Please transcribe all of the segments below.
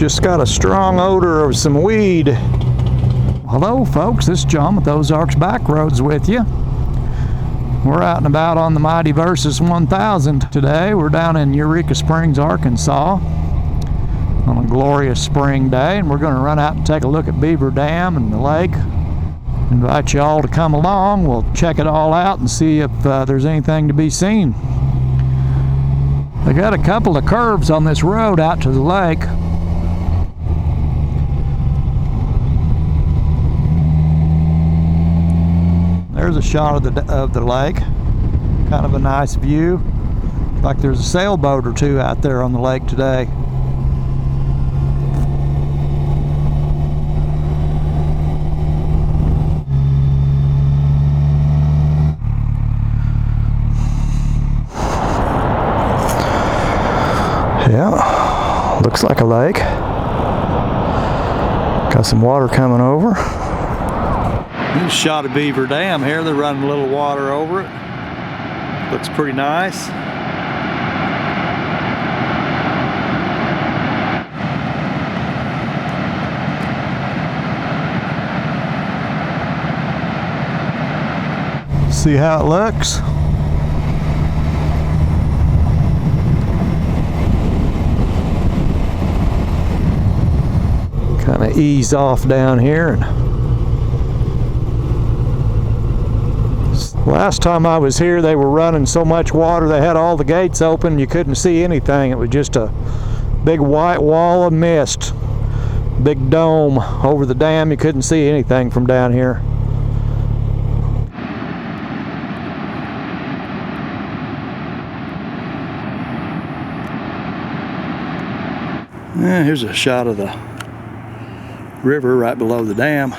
Just got a strong odor of some weed. Hello folks, this is John with Ozarks Backroads with you. We're out and about on the mighty Versys 1000 today. We're down in Eureka Springs, Arkansas on a glorious spring day, and we're going to run out and take a look at Beaver Dam and the lake. Invite you all to come along. We'll check it all out and see if there's anything to be seen. They got a couple of curves on this road out to the lake. There's a shot of the lake. Kind of a nice view. Like there's a sailboat or two out there on the lake today. Yeah, looks like a lake. Got some water coming over. This shot of Beaver Dam here. They're running a little water over it. Looks pretty nice. See how it looks? Kind of ease off down here. And last time I was here, they were running so much water they had all the gates open. You couldn't see anything. It was just a big white wall of mist, big dome over the dam. You couldn't see anything from down here. Yeah, here's a shot of the river right below the dam.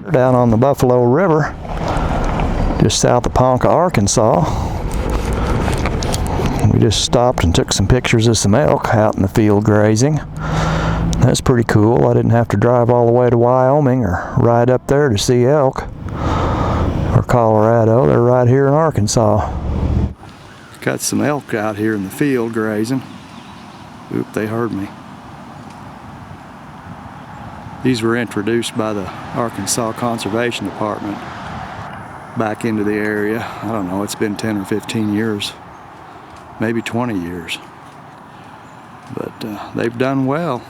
Down on the Buffalo River, just south of Ponca, Arkansas. We just stopped and took some pictures of some elk out in the field grazing. That's pretty cool. I didn't have to drive all the way to Wyoming or ride up there to see elk or Colorado. They're right here in Arkansas. Got some elk out here in the field grazing. Oop, they heard me. These were introduced by the Arkansas Conservation Department back into the area. I don't know, it's been 10 or 15 years, maybe 20 years. But they've done well.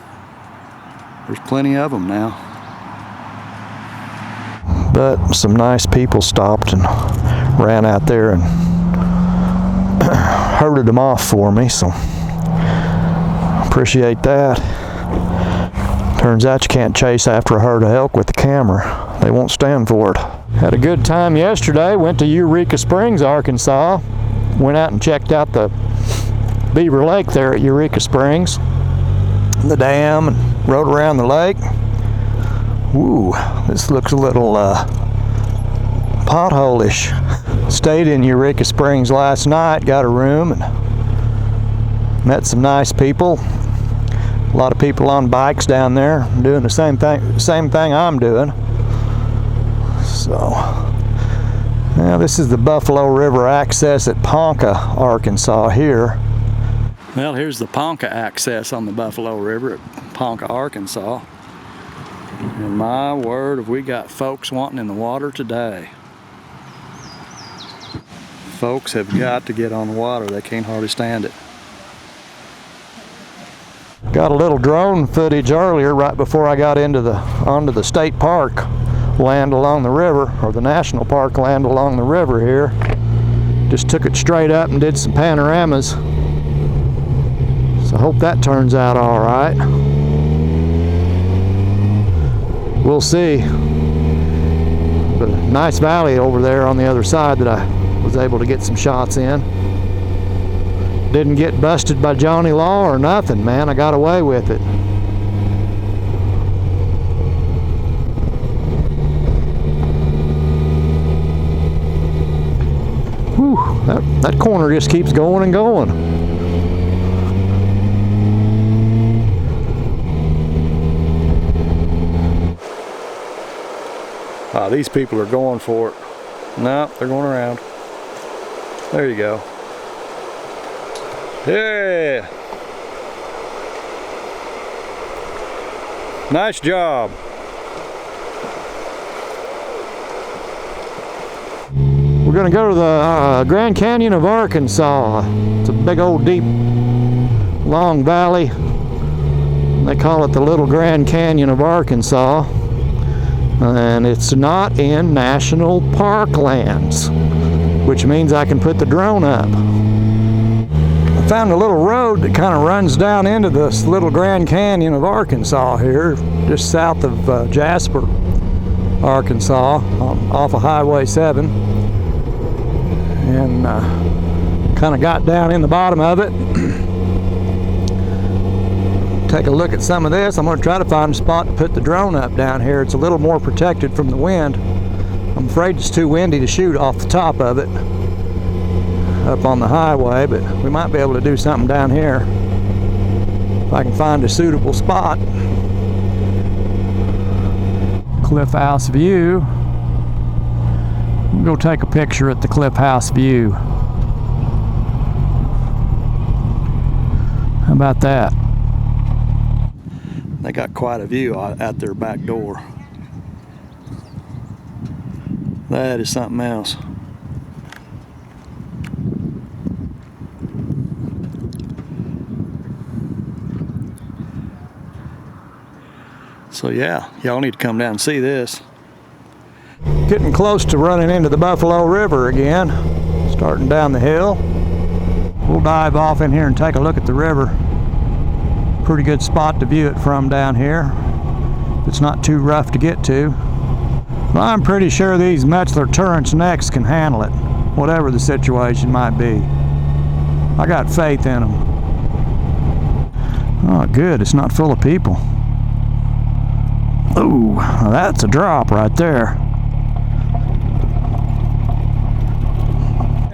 There's plenty of them now. But some nice people stopped and ran out there and herded them off for me, so appreciate that. Turns out you can't chase after a herd of elk with the camera. They won't stand for it. Had a good time yesterday. Went to Eureka Springs, Arkansas. Went out and checked out the Beaver Lake there at Eureka Springs. The dam, and rode around the lake. Ooh, this looks a little pothole-ish. Stayed in Eureka Springs last night, got a room, and met some nice people. A lot of people on bikes down there doing the same thing I'm doing. So, yeah, this is the Buffalo River access at Ponca, Arkansas here. Well, here's the Ponca access on the Buffalo River at Ponca, Arkansas. And my word, have we got folks wanting in the water today. Folks have got to get on the water. They can't hardly stand it. Got a little drone footage earlier right before I got onto the state park land along the river, or the national park land along the river here. Just took it straight up and did some panoramas. So I hope that turns out all right. We'll see. But a nice valley over there on the other side that I was able to get some shots in. Didn't get busted by Johnny Law or nothing, man. I got away with it. Whew, that corner just keeps going and going. These people are going for it. No, they're going around. There you go. Yeah. Nice job. We're gonna go to the Grand Canyon of Arkansas. It's a big old deep long valley. They call it the Little Grand Canyon of Arkansas. And it's not in national park lands, which means I can put the drone up. I found a little road that kind of runs down into this Little Grand Canyon of Arkansas here, just south of Jasper, Arkansas, off of Highway 7. And kind of got down in the bottom of it. Take a look at some of this. I'm going to try to find a spot to put the drone up down here. It's a little more protected from the wind. I'm afraid it's too windy to shoot off the top of it up on the highway, but we might be able to do something down here if I can find a suitable spot. Cliff House view. We'll go take a picture at the Cliff House view. How about that? They got quite a view out their back door. That is something else. So yeah, y'all need to come down and see this. Getting close to running into the Buffalo River again. Starting down the hill. We'll dive off in here and take a look at the river. Pretty good spot to view it from down here. It's not too rough to get to. But I'm pretty sure these Metzler Turrets necks can handle it, whatever the situation might be. I got faith in them. Oh good, it's not full of people. Ooh, that's a drop right there.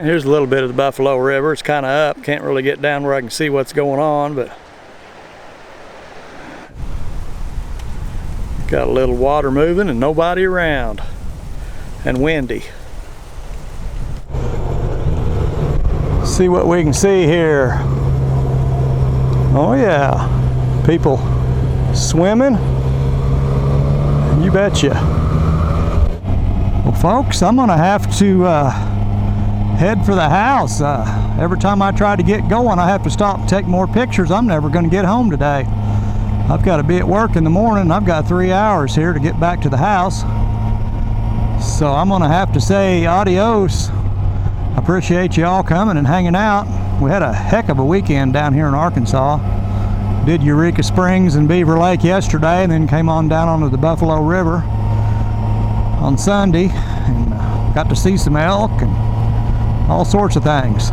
Here's a little bit of the Buffalo River. It's kind of up. Can't really get down where I can see what's going on, but got a little water moving and nobody around. And windy. See what we can see here. Oh yeah, people swimming. You betcha. Well folks, I'm gonna have to head for the house. Every time I try to get going, I have to stop and take more pictures. I'm never gonna get home today. I've got to be at work in the morning. I've got 3 hours here to get back to the house. So I'm gonna have to say adios. I appreciate you all coming and hanging out. We had a heck of a weekend down here in Arkansas. Did Eureka Springs and Beaver Lake yesterday, and then came on down onto the Buffalo River on Sunday, and got to see some elk and all sorts of things.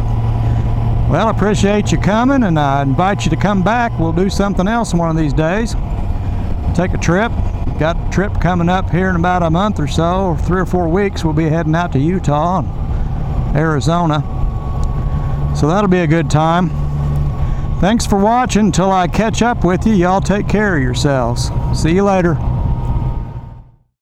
Well, I appreciate you coming, and I invite you to come back. We'll do something else one of these days. Take a trip. Got a trip coming up here in about a month or so, 3 or 4 weeks. We'll be heading out to Utah and Arizona. So that'll be a good time. Thanks for watching. Until I catch up with you, y'all take care of yourselves. See you later.